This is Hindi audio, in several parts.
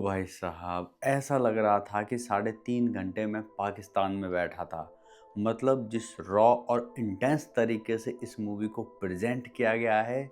भाई साहब, ऐसा लग रहा था कि 3.5 घंटे मैं पाकिस्तान में बैठा था। मतलब जिस रॉ और इंटेंस तरीके से इस मूवी को प्रेजेंट किया गया है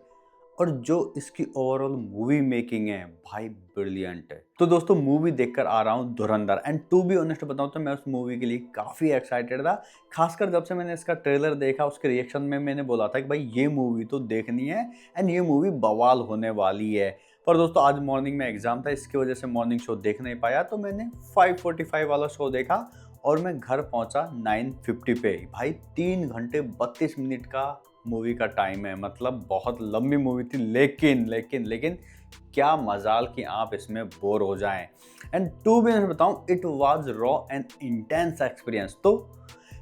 और जो इसकी ओवरऑल मूवी मेकिंग है भाई, ब्रिलियंट है। तो दोस्तों, मूवी देखकर आ रहा हूँ धुरंधर। एंड टू बी ऑनेस्ट बताऊँ तो मैं उस मूवी के लिए काफ़ी एक्साइटेड था। खासकर जब से मैंने इसका ट्रेलर देखा, उसके रिएक्शन में मैंने बोला था कि भाई ये मूवी तो देखनी है एंड ये मूवी बवाल होने वाली है। पर दोस्तों, आज मॉर्निंग में एग्जाम था, इसकी वजह से मॉर्निंग शो देख नहीं पाया। तो मैंने 5:45 वाला शो देखा और मैं घर पहुंचा 9:50 पे। भाई 3 घंटे 32 मिनट का मूवी का टाइम है। मतलब बहुत लंबी मूवी थी, लेकिन लेकिन लेकिन क्या मजाल कि आप इसमें बोर हो जाएं। एंड टू बी बताऊं, it was raw and intense experience. तो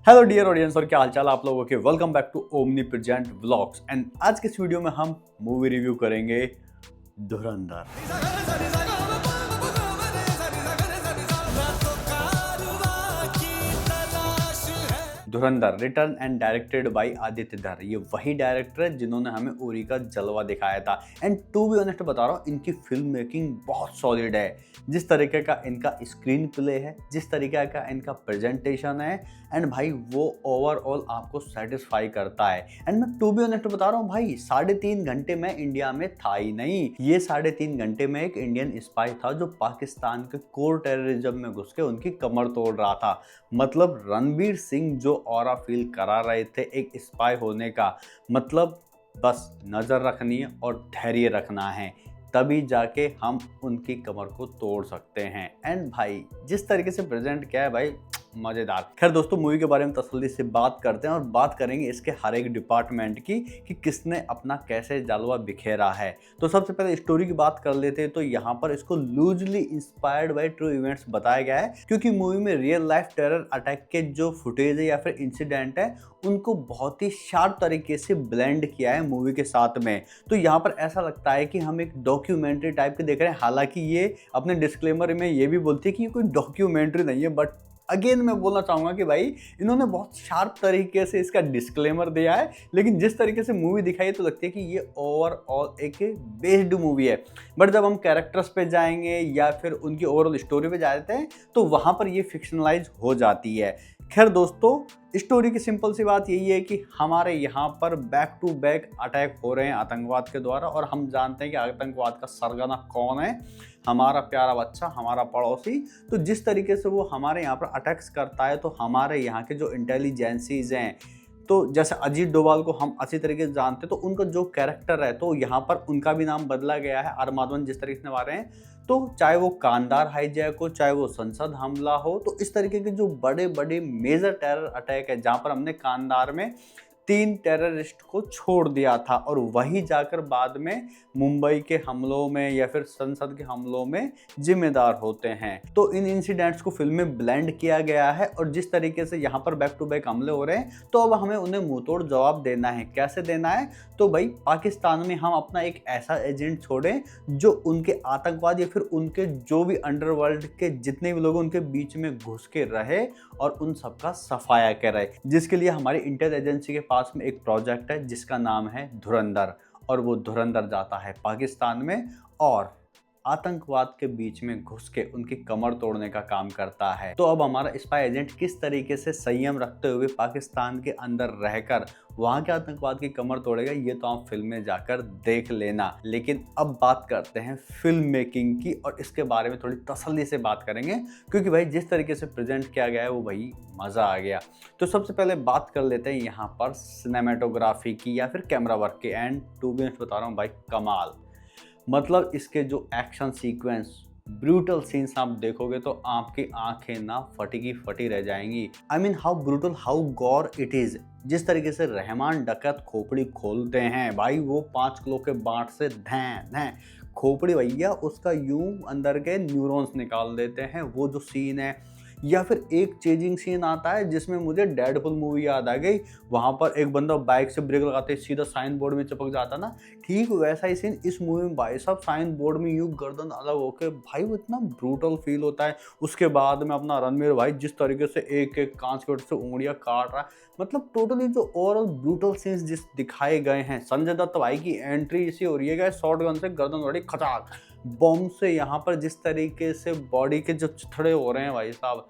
हेलो डियर ऑडियंस, और क्या हालचाल आप लोगों के। Welcome back to omni present vlogs. And आज के इस वीडियो में हम मूवी रिव्यू करेंगे धुरंधर। धुरंधर return and directed by Aditya धर। ये वही डायरेक्टर है जिन्होंने हमें उरी का जलवा दिखाया था। एंड टू बी ऑनेस्ट बता रहा हूँ, इनकी फिल्म मेकिंग बहुत सॉलिड है। जिस तरीके का इनका स्क्रीन प्ले है, जिस तरीके का इनका प्रेजेंटेशन है, एंड भाई वो ओवरऑल आपको सेटिस्फाई करता है। एंड मैं टू बी ऑनेस्ट बता रहा हूँ भाई, 3.5 घंटे में इंडिया में था ही नहीं। ये 3.5 घंटे में एक इंडियन स्पाई था जो पाकिस्तान के कोर टेररिज्म में घुस के उनकी कमर तोड़ रहा था। मतलब रणवीर सिंह जो ऑरा फील करा रहे थे एक स्पाई होने का, मतलब बस नज़र रखनी है और धैर्य रखना है, तभी जाके हम उनकी कमर को तोड़ सकते हैं। एंड भाई जिस तरीके से प्रेजेंट किया है भाई, मज़ेदार। खैर दोस्तों, मूवी के बारे में तसल्ली से बात करते हैं और बात करेंगे इसके हर एक डिपार्टमेंट की कि किसने अपना कैसे जलवा बिखेरा है। तो सबसे पहले स्टोरी की बात कर लेते हैं। तो यहाँ पर इसको loosely inspired by true events बताया गया है, क्योंकि मूवी में रियल लाइफ टेरर अटैक के जो फुटेज है या फिर इंसिडेंट है उनको बहुत ही शार्प तरीके से ब्लेंड किया है मूवी के साथ में। तो यहाँ पर ऐसा लगता है कि हम एक डॉक्यूमेंट्री टाइप के देख रहे हैं। हालांकि ये अपने डिस्क्लेमर में ये भी बोलती है कि ये कोई डॉक्यूमेंट्री नहीं है, बट अगेन मैं बोलना चाहूँगा कि भाई इन्होंने बहुत शार्प तरीके से इसका डिस्क्लेमर दिया है। लेकिन जिस तरीके से मूवी दिखाई है तो लगती है कि ये ओवरऑल एक बेस्ड मूवी है। बट जब हम कैरेक्टर्स पे जाएंगे या फिर उनकी ओवरऑल स्टोरी पे जाते हैं तो वहाँ पर ये फिक्शनलाइज हो जाती है। खैर दोस्तों, स्टोरी की सिंपल सी बात यही है कि हमारे यहाँ पर बैक टू बैक अटैक हो रहे हैं आतंकवाद के द्वारा, और हम जानते हैं कि आतंकवाद का सरगना कौन है, हमारा प्यारा बच्चा, हमारा पड़ोसी। तो जिस तरीके से वो हमारे यहाँ पर अटैक्स करता है तो हमारे यहाँ के जो इंटेलिजेंसीज हैं, तो जैसे अजीत डोभाल को हम अच्छी तरीके से जानते हैं, तो उनका जो कैरेक्टर है तो यहाँ पर उनका भी नाम बदला गया है। आर जिस तरीके से मारे हैं, तो चाहे वो कांदार हाईजैक हो, चाहे वो संसद हमला हो, तो इस तरीके के जो बड़े बड़े मेजर टेरर अटैक है, जहाँ पर हमने कांदार में 3 टेररिस्ट को छोड़ दिया था और वही जाकर बाद में मुंबई के हमलों में या फिर संसद के हमलों में जिम्मेदार होते हैं। तो इन इंसिडेंट्स को फिल्म में ब्लेंड किया गया है और जिस तरीके से यहाँ पर बैक टू बैक हमले हो रहे हैं, तो अब हमें उन्हें मुंहतोड़ जवाब देना है। कैसे देना है? तो भाई पाकिस्तान में हम अपना एक ऐसा एजेंट छोड़ें जो उनके आतंकवाद या फिर उनके जो भी अंडरवर्ल्ड के जितने भी लोग उनके बीच में घुस के रहे और उन सबका सफाया करे, जिसके लिए हमारी इंटेल एजेंसी के पास में एक प्रोजेक्ट है जिसका नाम है धुरंधर। और वो धुरंधर जाता है पाकिस्तान में और आतंकवाद के बीच में घुस के उनकी कमर तोड़ने का काम करता है। तो अब हमारा स्पाई एजेंट किस तरीके से संयम रखते हुए पाकिस्तान के अंदर रहकर वहां के आतंकवाद की कमर तोड़ेगा, ये तो आप फिल्म में जाकर देख लेना। लेकिन अब बात करते हैं फिल्म मेकिंग की, और इसके बारे में थोड़ी तसल्ली से बात करेंगे, क्योंकि भाई जिस तरीके से प्रेजेंट किया गया है वो भाई मज़ा आ गया। तो सबसे पहले बात कर लेते हैं यहाँ पर सिनेमेटोग्राफी की या फिर कैमरा वर्क की। एंड टू बी ऑनेस्ट बता रहा हूँ भाई, कमाल। मतलब इसके जो एक्शन सीक्वेंस, ब्रूटल सीन्स आप देखोगे तो आपकी आंखें ना फटी की फटी रह जाएंगी। I mean how brutal, how gore it is. जिस तरीके से रहमान डकैत खोपड़ी खोलते हैं भाई, वो 5 किलो के बाट से धैं धैं खोपड़ी भैया उसका यूं अंदर के न्यूरॉन्स निकाल देते हैं। वो जो सीन है, या फिर एक चेजिंग सीन आता है जिसमें मुझे डेडपुल मूवी याद आ गई। वहाँ पर एक बंदा बाइक से ब्रेक लगाते सीधा साइन बोर्ड में चिपक जाता ना, ठीक वैसा ही सीन इस मूवी में भाई साहब साइन बोर्ड में यूं गर्दन अलग होके भाई वो इतना ब्रूटल फील होता है। उसके बाद में अपना रणवीर भाई जिस तरीके से एक एक कांच के वजह से उंगलियां काट रहा है, मतलब टोटली जो ओवरऑल ब्रूटल सीन्स जिस दिखाए गए हैं। संजय दत्त भाई की एंट्री इसी हो रही है, शॉर्ट गन से गर्दन बड़ी खचाक, बॉम्ब से यहाँ पर जिस तरीके से बॉडी के जो चिथड़े हो रहे हैं भाई साहब,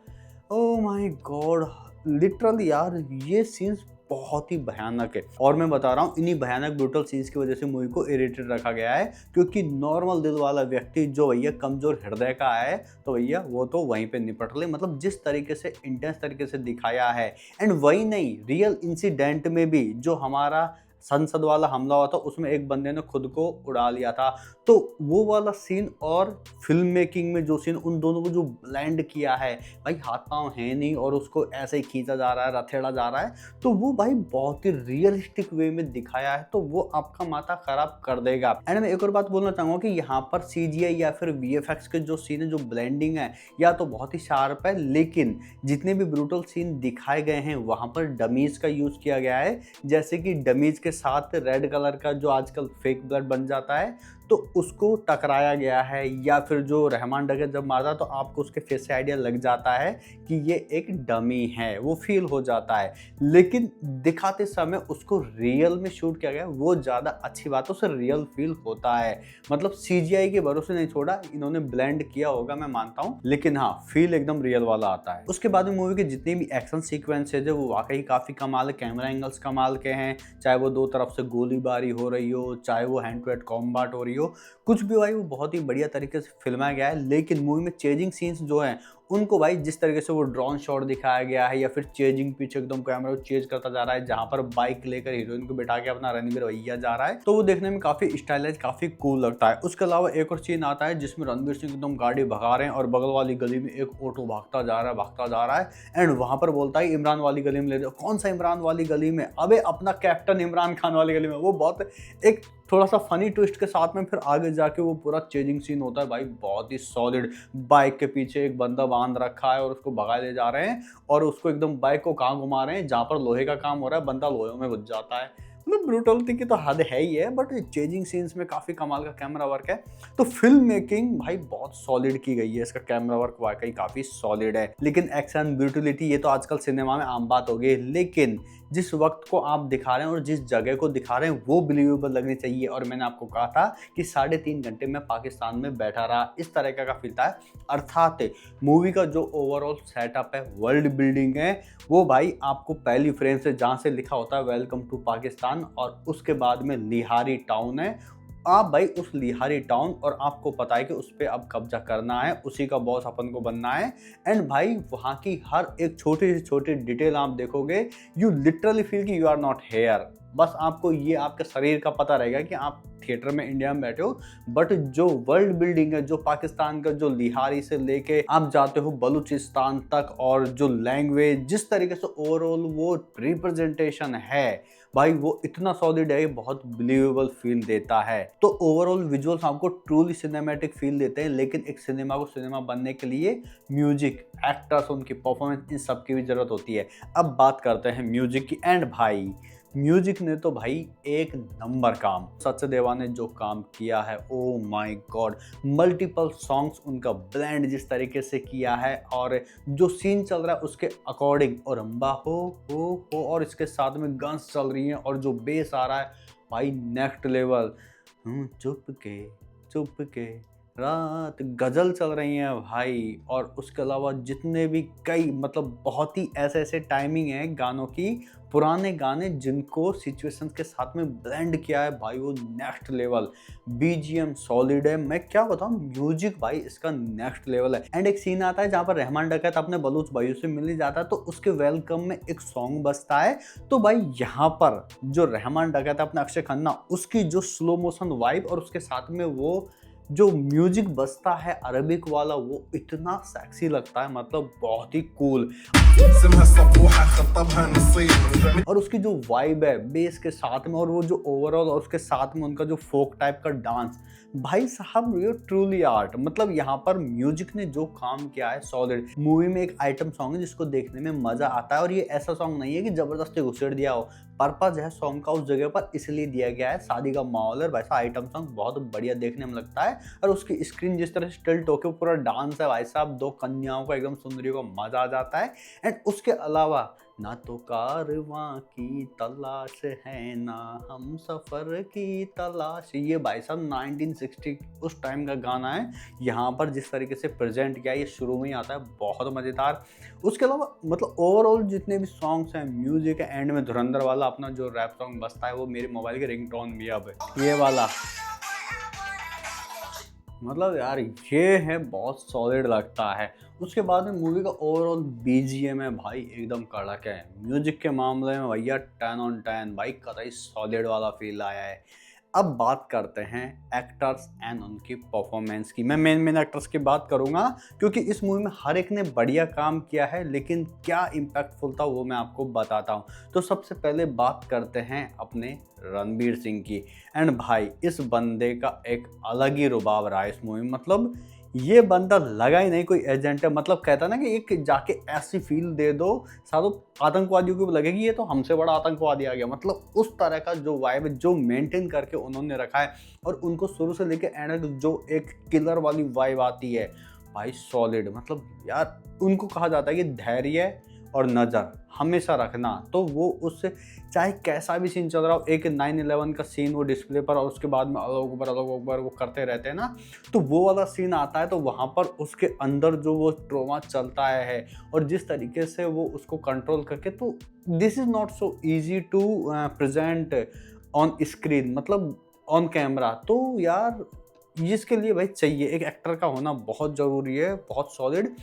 ओह माय गॉड, लिटरली यार ये सीन्स बहुत ही भयानक है। और मैं बता रहा हूँ इन्हीं भयानक ब्रूटल सीन्स की वजह से मूवी को इरिटेड रखा गया है, क्योंकि नॉर्मल दिल वाला व्यक्ति जो भैया कमजोर हृदय का है तो भैया वो तो वहीं पे निपट ले। मतलब जिस तरीके से इंटेंस तरीके से दिखाया है, एंड वही नहीं रियल इंसिडेंट में भी जो हमारा संसद वाला हमला हुआ था उसमें एक बंदे ने खुद को उड़ा लिया था, तो वो वाला सीन और फिल्म मेकिंग में जो सीन उन दोनों को जो ब्लेंड किया है भाई, हाथ पांव है नहीं और उसको ऐसे ही खींचा जा रहा है, रथेड़ा जा रहा है, तो वो भाई बहुत ही रियलिस्टिक वे में दिखाया है, तो वो आपका माथा खराब कर देगा। एंड मैं एक और बात बोलना चाहूँगा कि यहाँ पर CGI या फिर VFX के जो सीन है, जो ब्लेंडिंग है, या तो बहुत ही शार्प है, लेकिन जितने भी ब्रूटल सीन दिखाए गए हैं वहाँ पर डमीज का यूज़ किया गया है। जैसे कि डमीज के साथ रेड कलर का जो आजकल फेक ब्लड बन जाता है तो उसको टकराया गया है, या फिर जो रहमान डकैत जब मारता तो आपको उसके फेस से आइडिया लग जाता है कि ये एक डमी है, वो फील हो जाता है। लेकिन दिखाते समय उसको रियल में शूट किया गया, वो ज़्यादा अच्छी बात है, उससे रियल फील होता है। मतलब CGI के भरोसे नहीं छोड़ा, इन्होंने ब्लेंड किया होगा मैं मानता हूँ, लेकिन हाँ फील एकदम रियल वाला आता है। उसके बाद में मूवी के जितने भी एक्शन सीक्वेंसेज है वो वाकई काफ़ी कमाल है, कैमरा एंगल्स कमाल के हैं, चाहे वो दो तरफ से गोलीबारी हो रही हो, चाहे वो हैंड टू हैंड कॉम्बाट हो रही हो, कुछ भी भाई वो बहुत ही बढ़िया तरीके से फिल्माया गया है। लेकिन मूवी में चेजिंग सीन्स जो हैं उनको भाई जिस तरीके से वो ड्रोन शॉट दिखाया गया है, या फिर चेजिंग पीछे एकदम कैमरा चेज करता जा रहा है, जहां पर बाइक लेकर हीरोइन को बिठा के अपना रणवीर भैया जा रहा है, तो वो देखने में काफी स्टाइलिश, काफी कूल लगता है। उसके अलावा एक और सीन आता है जिसमें रणवीर सिंह एकदम गाड़ी भगा रहे हैं और बगल वाली गली में एक ऑटो भागता जा रहा है एंड वहां पर बोलता है इमरान वाली गली में ले जाओ। कौन सा इमरान वाली गली में? अबे अपना कैप्टन इमरान खान वाली गली में। वो बहुत एक थोड़ा सा फनी ट्विस्ट के साथ में फिर आगे जाके वो पूरा चेजिंग सीन होता है भाई, बहुत ही सॉलिड। बाइक के पीछे एक बंदा बांध रखा है और उसको भगा ले जा रहे हैं, और उसको एकदम बाइक को कहाँ घुमा रहे हैं जहाँ पर लोहे का काम हो रहा है, बंदा लोहे में घुस जाता है। मतलब ब्रूटलिटी की तो हद है ही है, बट चेजिंग सीन्स में काफ़ी कमाल का कैमरा वर्क है। तो फिल्म मेकिंग भाई बहुत सॉलिड की गई है, इसका कैमरा वर्क वाकई काफ़ी सॉलिड है। लेकिन एक्शन ब्रूटलिटी ये तो आजकल सिनेमा में आम बात हो गई, लेकिन जिस वक्त को आप दिखा रहे हैं और जिस जगह को दिखा रहे हैं वो बिलीवेबल लगनी चाहिए। और मैंने आपको कहा था कि 3.5 घंटे में पाकिस्तान में बैठा रहा, इस तरह का फील था। अर्थात मूवी का जो ओवरऑल सेटअप है, वर्ल्ड बिल्डिंग है, वो भाई आपको पहली फ्रेम से जहाँ से लिखा होता है वेलकम टू पाकिस्तान, और उसके बाद में लिहारी टाउन है, आप भाई उस लिहारी टाउन, और आपको पता है कि उस पर अब कब्जा करना है, उसी का बॉस अपन को बनना है। एंड भाई वहाँ की हर एक छोटी से छोटी डिटेल आप देखोगे, यू लिटरली फील कि यू आर नॉट हेयर। बस आपको ये आपके शरीर का पता रहेगा कि आप थिएटर में इंडिया में बैठे हो, बट जो वर्ल्ड बिल्डिंग है, जो पाकिस्तान का जो लिहारी से लेके आप जाते हो बलूचिस्तान तक, और जो लैंग्वेज जिस तरीके से ओवरऑल वो रिप्रेजेंटेशन है भाई, वो इतना सॉलिड है, बहुत बिलीवेबल फील देता है। तो ओवरऑल विजुअल्स आपको ट्रूली सिनेमैटिक फील देते हैं, लेकिन एक सिनेमा को सिनेमा बनने के लिए म्यूजिक, एक्टर्स, उनकी परफॉर्मेंस, इन सब की भी जरूरत होती है। अब बात करते हैं म्यूजिक की, एंड भाई म्यूजिक ने तो भाई एक नंबर काम, सचदेवा ने जो काम किया है, ओ माय गॉड, मल्टीपल सॉन्ग्स उनका ब्लेंड जिस तरीके से किया है, और जो सीन चल रहा है उसके अकॉर्डिंग, और अम्बा हो और इसके साथ में गन्स चल रही हैं, और जो बेस आ रहा है भाई नेक्स्ट लेवल, चुप के रात गज़ल चल रही हैं भाई। और उसके अलावा जितने भी कई मतलब बहुत ही ऐसे ऐसे टाइमिंग है गानों की, पुराने गाने जिनको सिचुएशंस के साथ में ब्लेंड किया है भाई, वो नेक्स्ट लेवल। BGM सॉलिड है, मैं क्या बताऊं, म्यूजिक भाई इसका नेक्स्ट लेवल है। एंड एक सीन आता है जहाँ पर रहमान डकैत अपने बलूच भाइयों से मिलने जाता है, तो उसके वेलकम में एक सॉन्ग बजता है। तो भाई यहाँ पर जो रहमान डकैत अपने अक्षय खन्ना, उसकी जो स्लो मोशन वाइब और उसके साथ में वो जो म्यूजिक बजता है अरबिक वाला, वो इतना सेक्सी लगता है, मतलब बहुत ही कूल। और उसकी जो वाइब है बेस के साथ में, और वो जो ओवरऑल, और उसके साथ में उनका जो फोक टाइप का डांस भाई साहब ये ट्रूली आर्ट, मतलब यहाँ पर म्यूजिक ने जो काम किया है सॉलिड। मूवी में एक आइटम सॉन्ग है जिसको देखने में मजा आता है, और ये ऐसा सॉन्ग नहीं है कि जबरदस्ती घुसेड़ दिया हो। पर्पज है सॉन्ग का उस जगह पर इसलिए दिया गया है, शादी का माहौल है, वैसा आइटम सॉन्ग बहुत बढ़िया देखने में लगता है। और उसकी स्क्रीन जिस तरह से टिल्ट होके पूरा डांस है भाई साहब, दो कन्याओं का एकदम सुंदरियों का मजा आ जाता है। एंड उसके अलावा ना तो कारवां की तलाश है ना हम सफर की तलाश, ये भाई साहब 1960 उस टाइम का गाना है। यहाँ पर जिस तरीके से प्रेजेंट किया, ये शुरू में ही आता है, बहुत मज़ेदार। उसके अलावा मतलब ओवरऑल जितने भी सॉन्ग्स हैं, म्यूजिक है, एंड में धुरंधर वाला अपना जो रैप सॉन्ग बजता है वो मेरे मोबाइल के रिंगटोन भी अब है ये वाला। मतलब यार ये है बहुत सॉलिड लगता है। उसके बाद में मूवी का ओवरऑल बीजीएम है भाई एकदम कड़क है। म्यूजिक के मामले में भैया 10 on 10 भाई, कतई सॉलिड वाला फील आया है। अब बात करते हैं एक्टर्स एंड उनकी परफॉर्मेंस की। मैं मेन एक्टर्स की बात करूंगा क्योंकि इस मूवी में हर एक ने बढ़िया काम किया है, लेकिन क्या इम्पैक्टफुल था वो मैं आपको बताता हूं। तो सबसे पहले बात करते हैं अपने रणवीर सिंह की। एंड भाई इस बंदे का एक अलग ही रुबाब रहा है इस मूवी में। मतलब ये बंदा लगा ही नहीं कोई एजेंट है, मतलब कहता ना कि एक जाके ऐसी फील दे दो सारों आतंकवादियों को लगे कि ये तो हमसे बड़ा आतंकवादी आ गया। मतलब उस तरह का जो वाइब है जो मेंटेन करके उन्होंने रखा है, और उनको शुरू से लेके एंड तक जो एक किलर वाली वाइब आती है भाई सॉलिड। मतलब यार उनको कहा जाता है कि धैर्य और नज़र हमेशा रखना, तो वो उससे चाहे कैसा भी सीन चल रहा हो, एक 9/11 का सीन वो डिस्प्ले पर, और उसके बाद में अलग ऊपर वो करते रहते हैं ना, तो वो वाला सीन आता है, तो वहाँ पर उसके अंदर जो वो ट्रॉमा चलता है और जिस तरीके से वो उसको कंट्रोल करके, तो this is not so easy to present on screen, मतलब ऑन कैमरा। तो यार इसके लिए भाई चाहिए एक एक्टर का होना बहुत ज़रूरी है, बहुत सॉलिड।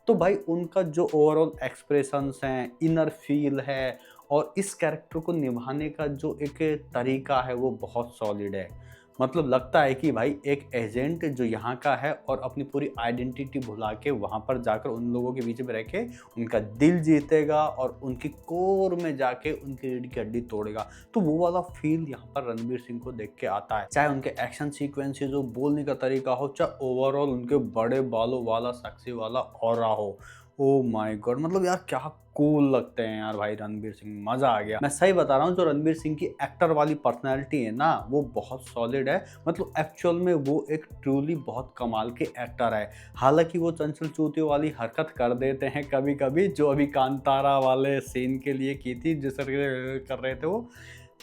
तो भाई उनका जो ओवरऑल एक्सप्रेशंस हैं, इनर फील है, और इस कैरेक्टर को निभाने का जो एक तरीका है वो बहुत सॉलिड है। मतलब लगता है कि भाई एक एजेंट जो यहाँ का है और अपनी पूरी आइडेंटिटी भुला के वहाँ पर जाकर उन लोगों के बीच में रह के उनका दिल जीतेगा और उनकी कोर में जाके उनकी रीढ़ की हड्डी तोड़ेगा। तो वो वाला फील यहाँ पर रणवीर सिंह को देख के आता है, चाहे उनके एक्शन सीक्वेंसेस हो, बोलने का तरीका हो, चाहे ओवरऑल उनके बड़े बालों वाला सेक्सी वाला ऑरा हो। ओ माय गॉड, मतलब यार क्या कूल लगते हैं यार भाई रणवीर सिंह, मजा आ गया। मैं सही बता रहा हूँ, जो रणवीर सिंह की एक्टर वाली पर्सनैलिटी है ना वो बहुत सॉलिड है। मतलब एक्चुअल में वो एक ट्रूली बहुत कमाल के एक्टर है। हालांकि वो चंचल चूतियों वाली हरकत कर देते हैं कभी कभी, जो अभी कांतारा वाले सीन के लिए की थी जिस तरह कर रहे थे वो,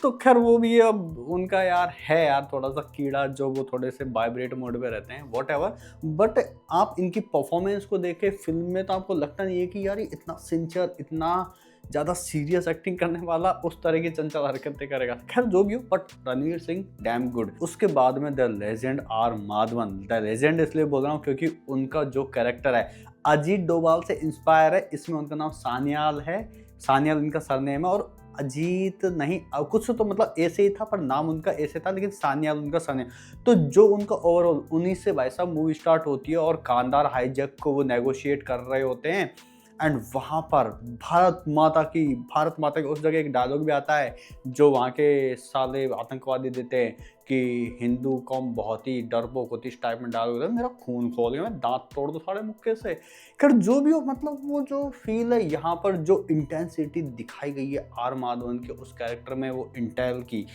तो खैर वो भी अब उनका यार है यार थोड़ा सा कीड़ा, जो वो थोड़े से वाइब्रेट मोड पे रहते हैं, वॉट एवर। बट आप इनकी परफॉर्मेंस को देखे फिल्म में तो आपको लगता नहीं है कि यार ये इतना सिंसियर, इतना ज़्यादा सीरियस एक्टिंग करने वाला उस तरह की चंचल हरकतें करेगा। खैर जो भी हो, but Ranveer Singh damn good. उसके बाद में the legend R Madhavan. The legend इसलिए बोल रहा हूँ क्योंकि उनका जो कैरेक्टर है अजीत डोभाल से इंस्पायर है। इसमें उनका नाम सान्याल है, सान्याल इनका सरनेम है, और अजीत नहीं कुछ तो मतलब ऐसे ही था, पर नाम उनका ऐसे था, लेकिन सान्याल उनका सरनेम। तो जो उनका ओवरऑल उन्हीं से भाई साहब मूवी स्टार्ट होती है और कांदार हाईजैक को वो नेगोशिएट कर रहे होते हैं। एंड वहाँ पर भारत माता की उस जगह एक डायलॉग भी आता है जो वहाँ के साले आतंकवादी देते हैं कि हिंदू कौम बहुत ही डरपोक होती, इस टाइप में डायलॉग होता है, मेरा खून खोल गया, मैं दांत तोड़ दो सारे मुक्के से। खैर जो भी हो, मतलब वो जो फील है यहाँ पर, जो इंटेंसिटी दिखाई गई है आर माधवन के उस कैरेक्टर में, वो इंटेल की,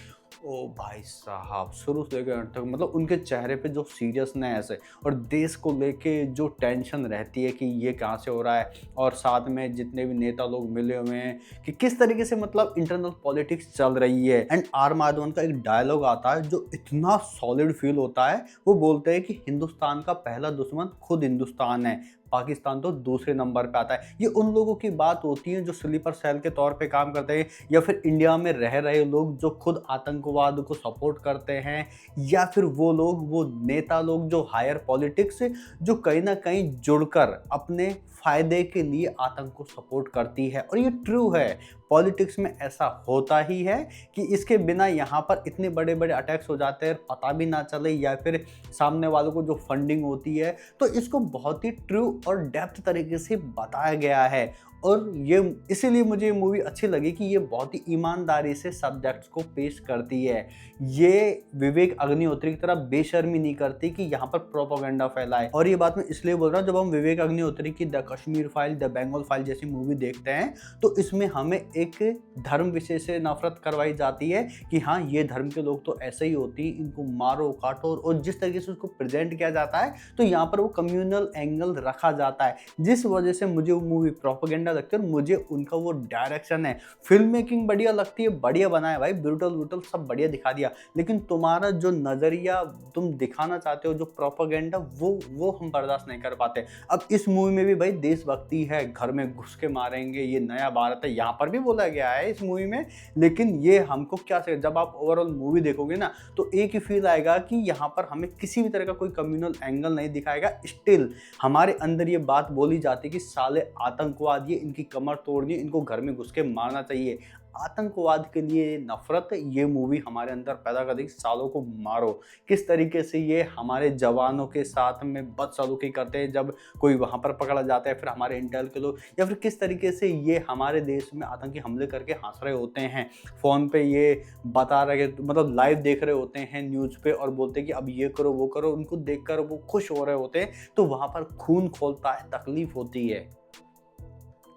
ओ भाई साहब शुरू से लेकर अंत तक, मतलब उनके चेहरे पे जो सीरियसनेस है और देश को लेके जो टेंशन रहती है कि ये कहाँ से हो रहा है, और साथ में जितने भी नेता लोग मिले हुए हैं कि किस तरीके से मतलब इंटरनल पॉलिटिक्स चल रही है। एंड आर माधवन का एक डायलॉग आता है जो इतना सॉलिड फील होता है। वो बोलते हैं कि हिंदुस्तान का पहला दुश्मन खुद हिंदुस्तान है, पाकिस्तान तो दूसरे नंबर पे आता है। ये उन लोगों की बात होती है जो स्लीपर सेल के तौर पे काम करते हैं, या फिर इंडिया में रह रहे लोग जो खुद आतंकवाद को सपोर्ट करते हैं, या फिर वो लोग, वो नेता लोग जो हायर पॉलिटिक्स जो कहीं ना कहीं जुड़कर अपने फायदे के लिए आतंक को सपोर्ट करती है। और ये ट्रू है, पॉलिटिक्स में ऐसा होता ही है कि इसके बिना यहाँ पर इतने बड़े बड़े अटैक्स हो जाते हैं, पता भी ना चले, या फिर सामने वालों को जो फंडिंग होती है। तो इसको बहुत ही ट्रू और डेप्थ तरीके से बताया गया है, और ये इसीलिए मुझे ये मूवी अच्छी लगी कि ये बहुत ही ईमानदारी से सब्जेक्ट्स को पेश करती है। ये विवेक अग्निहोत्री की तरह बेशर्मी नहीं करती कि यहाँ पर प्रोपेगेंडा फैलाए। और ये बात मैं इसलिए बोल रहा हूँ, जब हम विवेक अग्निहोत्री की the Kashmir file, the Bengal file जैसी मूवी देखते हैं तो इसमें हमें एक धर्म विषय से नफरत करवाई जाती है कि हाँ, ये धर्म के लोग तो ऐसे ही होते हैं, इनको मारो काटो, और जिस तरीके से उसको प्रेजेंट किया जाता है तो यहाँ पर वो कम्युनल एंगल रखा जाता है, जिस वजह से मुझे वो मूवी प्रोपेगेंडा लगती है। और मुझे उनका वो डायरेक्शन है, फिल्म मेकिंग बढ़िया लगती है, बढ़िया बनाया भाई, ब्रूटल सब बढ़िया दिखा दिया, लेकिन तुम्हारा जो नजरिया तुम दिखाना चाहते हो, जो प्रोपेगेंडा, वो हम बर्दाश्त नहीं कर पाते। अब इस मूवी में भी भाई देशभक्ति है, घर में घुस के मारेंगे, ये नया भारत है, यहाँ पर भी बोला गया है इस मूवी में, लेकिन ये हमको क्या से, जब आप ओवरऑल मूवी देखोगे ना तो एक ही फील आएगा कि यहाँ पर हमें किसी भी तरह का कोई कम्युनल एंगल नहीं दिखाएगा। स्टिल हमारे अंदर ये बात बोली जाती है कि साले आतंकवाद, ये इनकी कमर तोड़नी, इनको घर में घुस के मारना चाहिए। आतंकवाद के लिए नफरत ये मूवी हमारे अंदर पैदा कर दी। सालों को मारो, किस तरीके से ये हमारे जवानों के साथ में बदसलूकी करते हैं जब कोई वहाँ पर पकड़ा जाता है, फिर हमारे इंटेल के लोग, या फिर किस तरीके से ये हमारे देश में आतंकी हमले करके हंस रहे होते हैं, फ़ोन पे ये बता रहे, मतलब लाइव देख रहे होते हैं न्यूज़ पे, और बोलते हैं कि अब ये करो वो करो, उनको देख कर वो खुश हो रहे होते हैं, तो वहाँ पर खून खौलता है, तकलीफ होती है।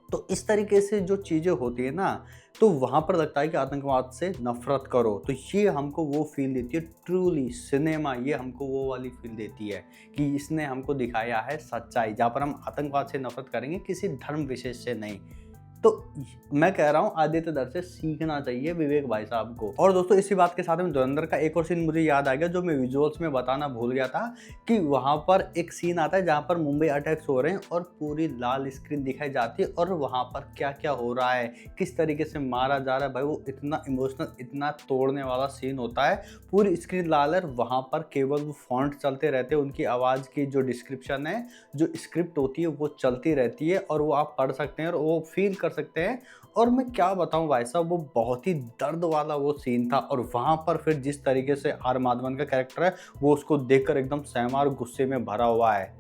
तो इस तरीके से जो चीज़ें होती है ना, तो वहाँ पर लगता है कि आतंकवाद से नफरत करो, तो ये हमको वो फील देती है। ट्रूली सिनेमा ये हमको वो वाली फील देती है कि इसने हमको दिखाया है सच्चाई, जहाँ पर हम आतंकवाद से नफरत करेंगे, किसी धर्म विशेष से नहीं। तो मैं कह रहा हूँ आदित्य दर से सीखना चाहिए विवेक भाई साहब को। और दोस्तों इसी बात के साथ में धुरंधर का एक और सीन मुझे याद आ गया, जो मैं विजुअल्स में बताना भूल गया था, कि वहाँ पर एक सीन आता है जहाँ पर मुंबई अटैक्स हो रहे हैं और पूरी लाल स्क्रीन दिखाई जाती है, और वहाँ पर क्या क्या हो रहा है, किस तरीके से मारा जा रहा है भाई, वो इतना इमोशनल, इतना तोड़ने वाला सीन होता है। पूरी स्क्रीन लाल है, वहाँ पर केवल वो फॉन्ट चलते रहते हैं, उनकी आवाज़ की जो डिस्क्रिप्शन है, जो स्क्रिप्ट होती है वो चलती रहती है, और वो आप पढ़ सकते हैं और वो फील कर सकते हैं। और मैं क्या बताऊं भाई साहब, वो बहुत ही दर्द वाला वो सीन था। और वहाँ पर फिर जिस तरीके से आर माधवन का कैरेक्टर है, वो उसको देखकर एकदम सहमा और गुस्से में भरा हुआ है।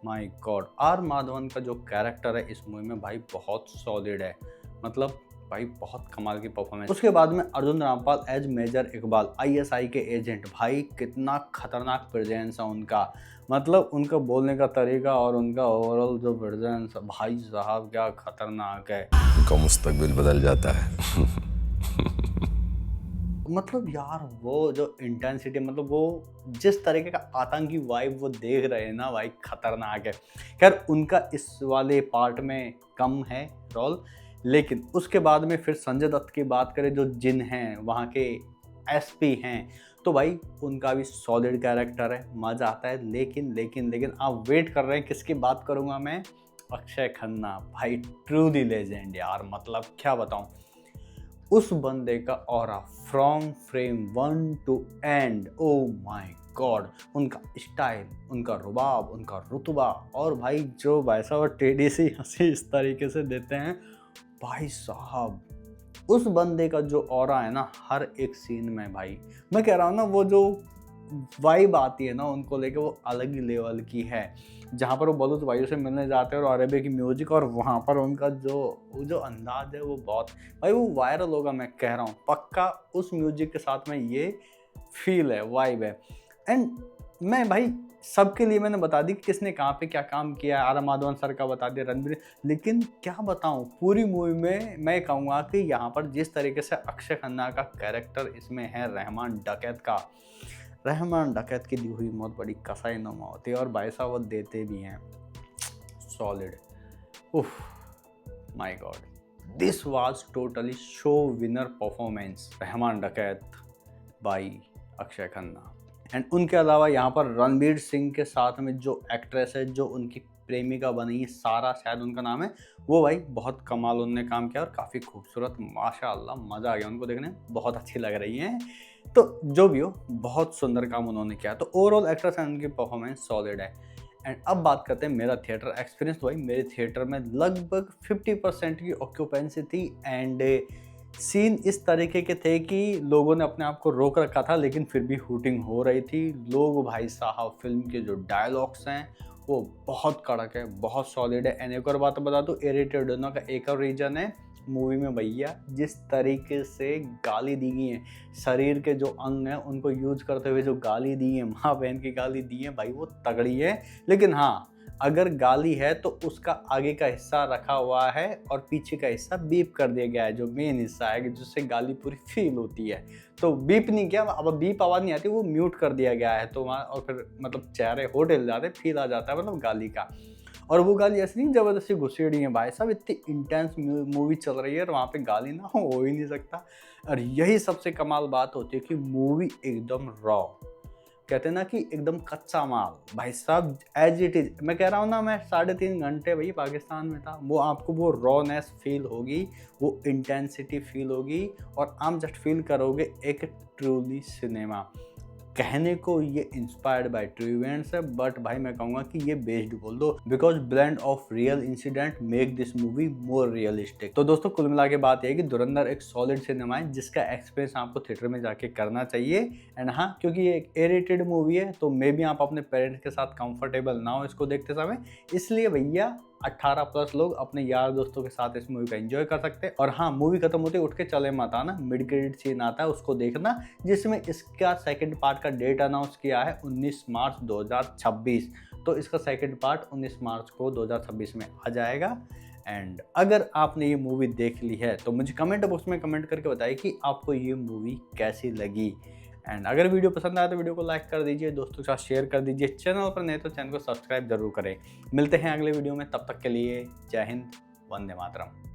माय गॉड, आर माधवन का जो कैरेक्टर है इस मूवी में भाई बहुत सॉलिड है, मतलब भाई बहुत कमाल की परफॉर्मेंस। उसके बाद में Arjun Rampal as major Iqbal, ISI के एजेंट, भाई कितना खतरनाक प्रेजेंस है उनका, मतलब उनका बोलने का तरीका और उनका ओवरऑल जो प्रेजेंस, भाई साहब क्या खतरनाक है। उनका मुस्तकबिल बदल जाता है। मतलब यार वो जो इंटेंसिटी, मतलब वो जिस तरीके का आतंकी वाइब वो देख रहे हैं ना भाई, खतरनाक है। खैर उनका इस वाले पार्ट में कम है रोल, लेकिन उसके बाद में फिर संजय दत्त की बात करें, जो जिन हैं वहाँ के एसपी हैं, तो भाई उनका भी सॉलिड कैरेक्टर है, मज़ा आता है। लेकिन आप वेट कर रहे हैं किसकी बात करूँगा मैं, अक्षय खन्ना, भाई ट्रूली लेजेंड यार, मतलब क्या बताऊँ, उस बंदे का aura from frame 1 to end, oh my god, उनका स्टाइल, उनका रुबाब, उनका रुतबा, और भाई जो भाई साहब टेढ़ी सी हंसी इस तरीके से देते हैं भाई साहब, उस बंदे का जो ऑरा है ना हर एक सीन में, भाई मैं कह रहा हूँ ना, वो जो वाइब आती है ना उनको लेके, वो अलग ही लेवल की है। जहाँ पर वो बलूच भाइयों से मिलने जाते हैं और अरेबिया की म्यूजिक, और वहाँ पर उनका जो अंदाज है वो बहुत, भाई वो वायरल होगा, मैं कह रहा हूँ पक्का, उस म्यूजिक के साथ में ये फील है, वाइब है। एंड मैं भाई सबके लिए मैंने बता दी कि किसने कहाँ पे क्या काम किया है, आर माधवन सर का बता दिया, रणबीर, लेकिन क्या बताऊँ, पूरी मूवी में मैं कहूँगा कि यहाँ पर जिस तरीके से अक्षय खन्ना का कैरेक्टर इसमें है, रहमान डकैत की दी हुई बहुत बड़ी कसाई नुमा होती है, और भाई साहब वो देते भी हैं सॉलिड। उफ my God, this was totally show winner performance, Rahman डकैत बाई अक्षय खन्ना। एंड उनके अलावा यहाँ पर रणबीर सिंह के साथ में जो एक्ट्रेस है, जो उनकी प्रेमिका बनी है, सारा शायद उनका नाम है, वो भाई बहुत कमाल उन्होंने काम किया, और काफ़ी खूबसूरत, माशाअल्लाह मज़ा आ गया उनको देखने, बहुत अच्छी लग रही हैं। तो जो भी हो, बहुत सुंदर काम उन्होंने किया। तो ओवरऑल एक्ट्रेस एंड उनकी परफॉर्मेंस सॉलिड है। एंड अब बात करते हैं मेरा थिएटर एक्सपीरियंस। तो भाई मेरे थिएटर में लगभग 50% की ऑक्यूपेंसी थी एंड सीन इस तरीके के थे कि लोगों ने अपने आप को रोक रखा था, लेकिन फिर भी हूटिंग हो रही थी। लोग भाई साहब फिल्म के जो डायलॉग्स हैं वो बहुत कड़क है, बहुत सॉलिड है। एंड एक और बात बता दूँ, इरिटेड होने का एक और रीज़न है मूवी में भैया जिस तरीके से गाली दी गई है, शरीर के जो अंग हैं उनको यूज करते हुए जो गाली दी है, माँ बहन की गाली दी है भाई, वो तगड़ी है। लेकिन हाँ, अगर गाली है तो उसका आगे का हिस्सा रखा हुआ है और पीछे का हिस्सा बीप कर दिया गया है, जो मेन हिस्सा है जिससे गाली पूरी फील होती है। तो बीप नहीं किया, अब बीप आवाज़ नहीं आती, वो म्यूट कर दिया गया है। तो वहाँ और फिर मतलब चेहरे होट हिल जाते, फील आ जाता है मतलब गाली का। और वो गाली ऐसी नहीं जबरदस्ती घुसेड़ी है भाई साहब, इतनी इंटेंस मूवी चल रही है और वहाँ पे गाली ना हो ही नहीं सकता। और यही सबसे कमाल बात होती है कि मूवी एकदम रॉ, कहते हैं ना कि एकदम कच्चा माल भाई साहब, एज इट इज। मैं कह रहा हूँ ना, मैं 3.5 घंटे भाई पाकिस्तान में था, वो आपको वो रॉनेस फील होगी, वो इंटेंसिटी फील होगी और आप जस्ट फील करोगे एक ट्रूली सिनेमा। कहने को ये इंस्पायर्ड बाय ट्रू इवेंट्स है, बट भाई मैं कहूँगा कि ये बेस्ड बोल दो, because blend of real incident make this movie more realistic. तो दोस्तों कुल मिला के बात है कि धुरंधर एक सॉलिड सिनेमा है जिसका एक्सपीरियंस आपको थिएटर में जाके करना चाहिए। एंड हाँ, क्योंकि ये एक एरेटेड मूवी है तो मे बी आप अपने पेरेंट्स के साथ कंफर्टेबल ना हो इसको देखते समय, इसलिए भैया 18+ लोग अपने यार दोस्तों के साथ इस मूवी का एंजॉय कर सकते हैं। और हाँ, मूवी खत्म होते उठ के चले मत आना, मिड क्रेडिट सीन आता है उसको देखना, जिसमें इसका सेकंड पार्ट का डेट अनाउंस किया है 19 मार्च 2026। तो इसका सेकंड पार्ट 19 मार्च को 2026 में आ जाएगा। एंड अगर आपने ये मूवी देख ली है तो मुझे कमेंट बॉक्स में कमेंट करके बताइए कि आपको ये मूवी कैसी लगी। एंड अगर वीडियो पसंद आया तो वीडियो को लाइक कर दीजिए, दोस्तों के साथ शेयर कर दीजिए, चैनल पर नहीं तो चैनल को सब्सक्राइब जरूर करें। मिलते हैं अगले वीडियो में, तब तक के लिए जय हिंद, वंदे मातरम।